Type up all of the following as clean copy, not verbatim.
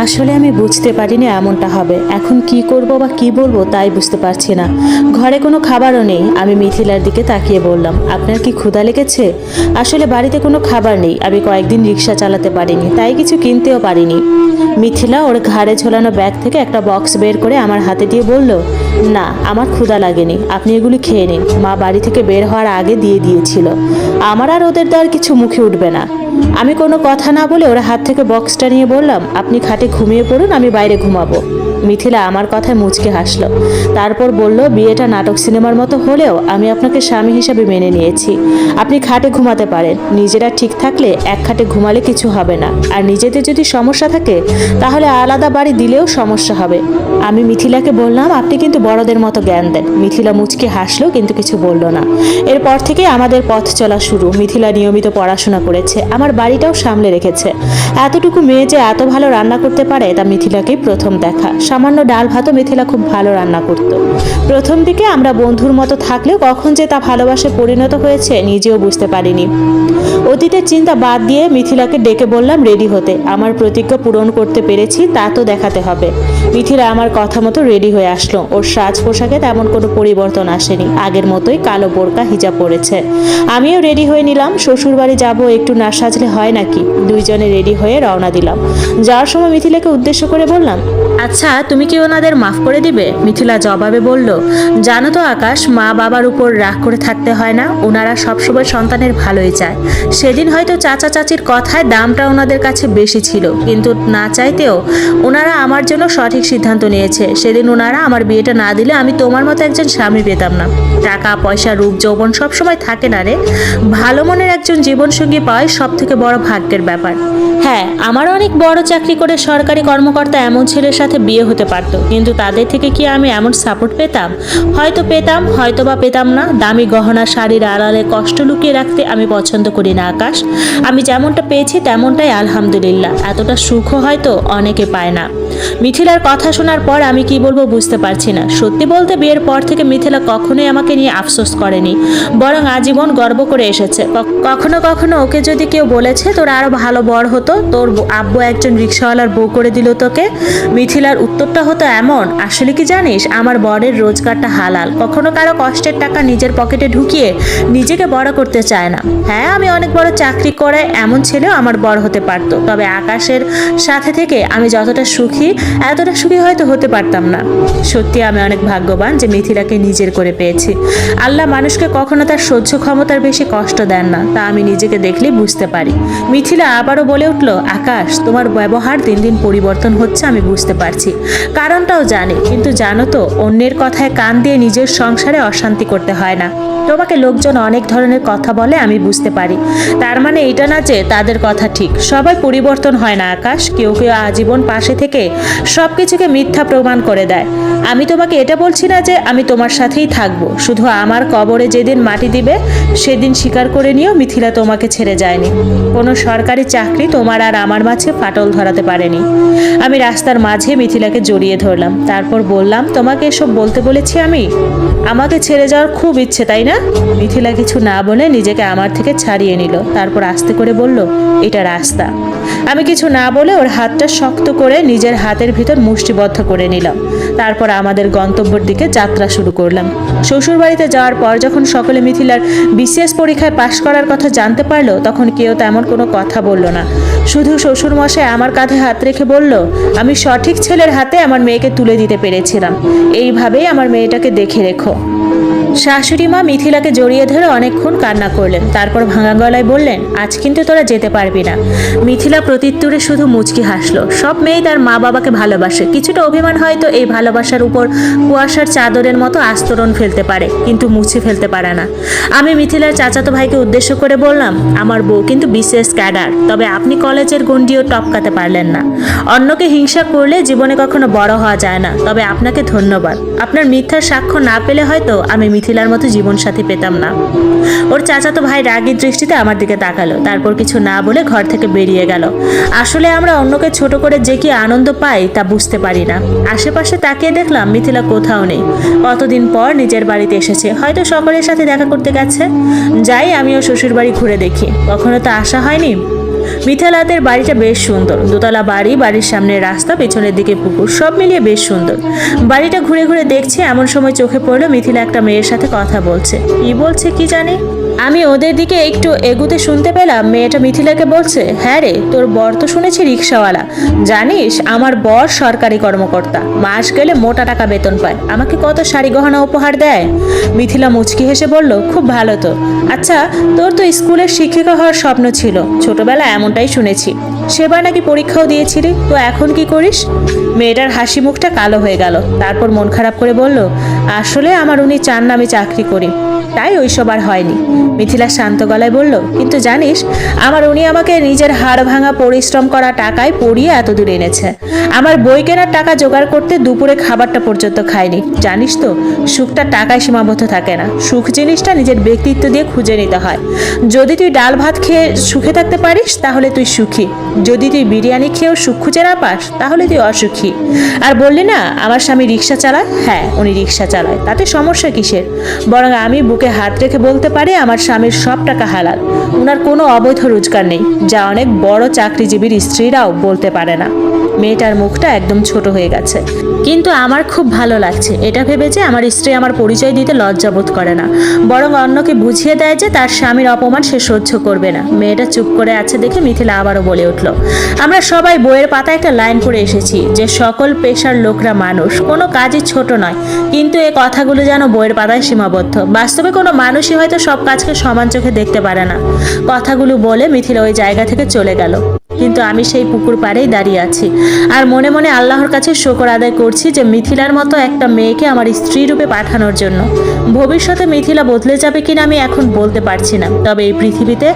আসলে আমি বুঝতে পারিনি এমনটা হবে। এখন কি করব বা কি বলবো তাই বুঝতে পারছি না। ঘরে কোনো খাবারও নেই। আমি মিথিলার দিকে তাকিয়ে বললাম, আপনার কি ক্ষুধা লেগেছে? আসলে বাড়িতে কোনো খাবার নেই। আমি কয়েকদিন রিক্সা চালাতে পারিনি, তাই কিছু কিনতেও পারিনি। মিথিলা ওর ঘাড়ে ঝোলানো ব্যাগ থেকে একটা বক্স বের করে আমার হাতে দিয়ে বলল, না আমার ক্ষুধা লাগেনি, আপনি এগুলি খেয়ে নিন। মা বাড়ি থেকে বের হওয়ার আগে দিয়ে দিয়েছিল। আমার আর ওদের দেওয়ার কিছু মুখে উঠবে না। আমি কোনো কথা না বলে ওর হাত থেকে বক্সটা নিয়ে বললাম, আপনি খাটে ঘুমিয়ে পড়ুন, আমি বাইরে ঘুমাবো। মিথিলা আমার কথায় মুচকে হাসলো। তারপর বলল, বিয়েটা নাটক সিনেমার মতো হলেও আমি আপনাকে স্বামী হিসাবে মেনে নিয়েছি। আপনি খাটে ঘুমাতে পারেন। নিজেরা ঠিক থাকলে এক খাটে ঘুমালে কিছু হবে না, আর নিজেদের যদি সমস্যা থাকে তাহলে আলাদা বাড়ি দিলেও সমস্যা হবে। আমি মিথিলাকে বললাম, আপনি কিন্তু বড়দের মতো জ্ঞান দেন। মিথিলা মুচকে হাসলো, কিন্তু কিছু বলল না। এরপর থেকে আমাদের পথ চলা শুরু। মিথিলা নিয়মিত পড়াশোনা করেছে, আমার বাড়িটাও সামলে রেখেছে। এতটুকু মেয়ে যে এত ভালো রান্না করতে পারে তা মিথিলাকেই প্রথম দেখা। সামান্য ডাল ভাতও মিথিলা খুব ভালো রান্না করত। প্রথম দিকে আমরা বন্ধুর মতো থাকলেও কখন যে তা ভালোবাসায় পরিণত হয়েছে নিজেও বুঝতে পারিনি। অতীতের চিন্তা বাদ দিয়ে মিথিলাকে ডেকে বললাম রেডি হতে। আমার প্রতিজ্ঞা পূরণ করতে পেরেছি তা তো দেখাতে হবে। মিথিলা আমার কথা মতো রেডি হয়ে আসলো। ওর সাজ পোশাকে তেমন কোনো পরিবর্তন আসেনি, আগের মতোই কালো বোরকা হিজাব পরেছে। আমিও রেডি হয়ে নিলাম। শ্বশুর বাড়ি যাবো, একটু না সাজলে হয় নাকি? দুইজনে রেডি হয়ে রওনা দিলাম। যাওয়ার সময় মিথিলাকে উদ্দেশ্য করে বললাম, আচ্ছা তুমি কি ওনাদের মাফ করে দিবে? মিথিলা জবাবে বলল, জানো তো আকাশ, মা বাবার উপর রাগ করে থাকতে হয় না। ওনারা সবসময় সন্তানের ভালোই চায়। সেদিন হয়তো চাচা চাচির কথায় দামটা ওনাদের কাছে বেশি ছিল, কিন্তু না চাইতেও ওনারা আমার জন্য সঠিক সিদ্ধান্ত নিয়েছে। সেদিন ওনারা আমার বিয়েটা না দিলে আমি তোমার মতো একজন স্বামী পেতাম না। টাকা পয়সা রূপ যৌবন সবসময় থাকে না রে। ভালো মনের একজন জীবনসঙ্গী পাওয়াই সব থেকে বড় ভাগ্যের ব্যাপার। হ্যাঁ, আমার অনেক বড় চাকরি করে সরকারি কর্মকর্তা এমন ছেলের সাথে বিয়ে হতে পারত, কিন্তু তাদের থেকে কি আমি এমন সাপোর্ট পেতাম? হয়তো পেতাম, হয়তো বা পেতাম না। দামি গহনা শাড়ির আড়ালে কষ্ট লুকিয়ে রাখতে আমি পছন্দ করি না আকাশ। আমি যেমনটা পেয়েছি তেমনটাই আলহামদুলিল্লাহ। এতটা সুখও হয়তো অনেকে পায় না। মিথিলার কথা শোনার পর আমি কি বলবো বুঝতে পারছি না। সত্যি বলতে বিয়ের পর থেকে মিথিলা কখনোই আমাকে নিয়ে আফসোস করেনি, বরং আজীবন গর্ব করে এসেছে। কখনো কখনো ওকে যদি কেউ বলেছে তোর আরো ভালো বর হতো, তোর আব্বু একজন রিক্সাওয়ালার বউ করে দিল তোকে, মিথিলার উত্তরটা হতো এমন, আসলে কি জানিস, আমার বরের রোজগারটা হালাল, কখনো কারো কষ্টের টাকা নিজের পকেটে ঢুকিয়ে নিজেকে বড় করতে চায় না। হ্যাঁ, আমি অনেক বড় চাকরি করে এমন ছেলেও আমার বর হতে পারত, তবে আকাশের সাথে থেকে আমি যতটা সুখী এতটা সুখী হয়তো হতে পারতাম না। সত্যি আমি অনেক ভাগ্যবান যে মিথিলাকে নিজের করে পেয়েছি। আল্লাহ মানুষকে কখনো তার সহ্য ক্ষমতার বেশি কষ্ট দেন না, তা আমি নিজেকে দেখলেই বুঝতে পারি। মিথিলা আবারও বলে উঠল, আকাশ তোমার ব্যবহার দিন দিন পরিবর্তন হচ্ছে, আমি বুঝতে পারছি, কারণটাও জানি, কিন্তু জানো তো অন্যের কথায় কান দিয়ে নিজের সংসারে অশান্তি করতে হয় না। তোমাকে লোকজন অনেক ধরনের কথা বলে, আমি বুঝতে পারি। তার মানে এটা না যে তাদের কথা ঠিক। সবাই পরিবর্তন হয় না আকাশ। কেউ কেউ আজীবন পাশে থেকে সবকিছুকে মিথ্যা প্রমাণ করে দেয়। আমি তোমাকে এটা বলছি না যে আমি তোমার সাথেই থাকবো, শুধু আমার কবরে যেদিন মাটি দিবে সেদিন স্বীকার করে নিও মিথিলা তোমাকে ছেড়ে যায়নি। কোনো সরকারি চাকরি তোমার আর আমার মাঝে ফাটল ধরাতে পারেনি। আমি রাস্তার মাঝে মিথিলাকে জড়িয়ে ধরলাম, তারপর বললাম, তোমাকে এসব বলতে বলেছি আমি? আমাকে ছেড়ে যাওয়ার খুব ইচ্ছে তাই না? মিথিলা কিছু না বলে নিজেকে আমার থেকে ছাড়িয়ে নিল, তারপর আস্তে করে বলল, এটা রাস্তা। আমি কিছু না বলে ওর হাতটা শক্ত করে নিজের হাতের ভিতর মুষ্টিবদ্ধ করে নিলাম। তারপর আমাদের গন্তব্যের দিকে যাত্রা শুরু করলাম। শ্বশুর বাড়িতে যাওয়ার পর যখন সকলে মিথিলার বিসিএস পরীক্ষায় পাশ করার কথা জানতে পারলো, তখন কেউ তেমন কোনো কথা বলল না। শুধু শ্বশুর মশাই আমার কাঁধে হাত রেখে বলল, আমি সঠিক ছেলের হাতে আমার মেয়েকে তুলে দিতে পেরেছিলাম, এইভাবেই আমার মেয়েটাকে দেখে রেখো। শাশুড়ি মা মিথিলাকে জড়িয়ে ধরে অনেকক্ষণ কান্না করলেন, তারপর ভাঙা গলায় বললেন, আজ কিন্তু তোরা যেতে পারবি না। মিথিলা প্রত্যুত্তরে শুধু মুচকি হাসলো। সব মেয়েই তার মা বাবাকে ভালোবাসে, কিছুটা অভিমান হয়তো এই ভালোবাসার উপর কুয়াশার চাদরের মতো আস্তরণ ফেলতে পারে, কিন্তু মুছে ফেলতে পারে না। আমি মিথিলার চাচাতো ভাইকে উদ্দেশ্য করে বললাম, আমার বউ কিন্তু বিসিএস ক্যাডার, তবে আপনি কলেজের গণ্ডিও টপকাতে পারলেন না। অন্যকে হিংসা করলে জীবনে কখনো বড় হওয়া যায় না, তবে আপনাকে ধন্যবাদ। আপনার মিথ্যার সাক্ষ্য না পেলে হয়তো আমি মিথিলার মতো জীবনসাথী পেতাম না। ওর চাচাতো ভাই রাগী দৃষ্টিতে আমার দিকে তাকালো, তারপর কিছু না বলে ঘর থেকে বেরিয়ে গেল। আসলে আমরা অন্যকে ছোট করে যে কি আনন্দ পাই তা বুঝতে পারি না। আশেপাশে তাকিয়ে দেখলাম মিথিলা কোথাও নেই। কতদিন পর নিজের বাড়িতে এসেছে, হয়তো সকলের সাথে দেখা করতে গেছে। যাই, আমিও শ্বশুর বাড়ি ঘুরে দেখি, কখনো তো আসা হয়নি। মিথিলাদের বাড়িটা বেশ সুন্দর, দোতলা বাড়ি, বাড়ির সামনে রাস্তা, পেছনের দিকে পুকুর, সব মিলিয়ে বেশ সুন্দর। বাড়িটা ঘুরে ঘুরে দেখছি, এমন সময় চোখে পড়লো মিথিলা একটা মেয়ের সাথে কথা বলছে। কি বলছে কি জানি, আমি ওদের দিকে একটু এগুতে শুনতে পেলাম মেয়েটা মিথিলাকে বলছে, হ্যাঁ রে, তোর বর তো শুনেছি রিক্সাওয়ালা। জানিস আমার বর সরকারি কর্মকর্তা, মাস গেলে মোটা টাকা বেতন পায়, আমাকে কত শাড়ি গহনা উপহার দেয়। মিথিলা মুচকি হেসে বলল, খুব ভালো তো। আচ্ছা, তোর তো স্কুলের শিক্ষিকা হওয়ার স্বপ্ন ছিল, ছোটবেলা এমনটাই শুনেছি। সেবার নাকি পরীক্ষাও দিয়েছিলি, তো এখন কি করিস? মেয়েটার হাসি মুখটা কালো হয়ে গেল, তারপর মন খারাপ করে বলল, আসলে আমার উনি চান না আমি চাকরি করি, তাই ওইসব আর হয়নি। মিথিলা শান্ত গলায় বলল, কিন্তু জানিস আমার উনি আমাকে নিজের হাড় ভাঙা পরিশ্রম করা টাকায় পড়িয়ে এত দূর এনেছে। আমার বই কেনার টাকা জোগাড় করতে দুপুরে খাবারটা পর্যন্ত খায়নি। জানিস তো, সুখটা টাকায় সীমাবদ্ধ থাকে না, সুখ জিনিসটা নিজের ব্যক্তিত্ব দিয়ে খুঁজে নিতে হয়। যদি তুই ডাল ভাত খেয়ে সুখে থাকতে পারিস তাহলে তুই সুখী, যদি তুই বিরিয়ানি খেয়েও সুখ খুঁজে না পাস তাহলে তুই অসুখী। আর বললি না আমার স্বামী রিক্সা চালায়, হ্যাঁ উনি রিক্সা চালায়, তাতে সমস্যা কিসের? বরং আমি বুকে হাত রেখে বলতে পারি আমার স্বামীর সব টাকা হালাল, ওনার কোনো অবৈধ রোজগার নেই, যা অনেক বড় চাকরিজীবীর স্ত্রীরাও বলতে পারে না। মেয়েটার মুখটা একদম ছোট হয়ে গেছে, কিন্তু আমার খুব ভালো লাগছে এটা ভেবে যে আমার স্ত্রী আমার পরিচয় দিতে লজ্জা বোধ করে না, বরং অন্যকে বুঝিয়ে দেয় যে তার স্বামীর অপমান সে সহ্য করবে না। মেয়েটা চুপ করে আছে দেখে মিথিলা আবারও বলে উঠল, আমরা সবাই বইয়ের পাতায় একটা লাইন পড়ে এসেছি যে সকল পেশার লোকরা মানুষ, কোনো কাজই ছোট নয়, কিন্তু এই কথাগুলো যেন বইয়ের পাতায় সীমাবদ্ধ। বাস্তবে কোনো মানুষই হয়তো সব কাজকে সমান চোখে দেখতে পারে না। কথাগুলো বলে মিথিলা ওই জায়গা থেকে চলে গেল, কিন্তু আমি সেই পুকুর পাড়েই দাঁড়িয়ে আছি আর মনে মনে আল্লাহর কাছে শুকর আদায় করছি যে মিথিলার মতো একটা মেয়েকে আমার স্ত্রী রূপে পাঠানোর জন্য। ভবিষ্যতে মিথিলা বদলে যাবে কিনা আমি এখন বলতে পারছি না, তবে এই পৃথিবীতে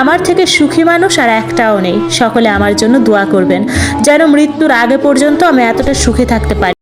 আমার থেকে সুখী মানুষ আর একটাও নেই। সকলে আমার জন্য দোয়া করবেন যেন মৃত্যুর আগে পর্যন্ত আমি এতটা সুখে থাকতে পারি।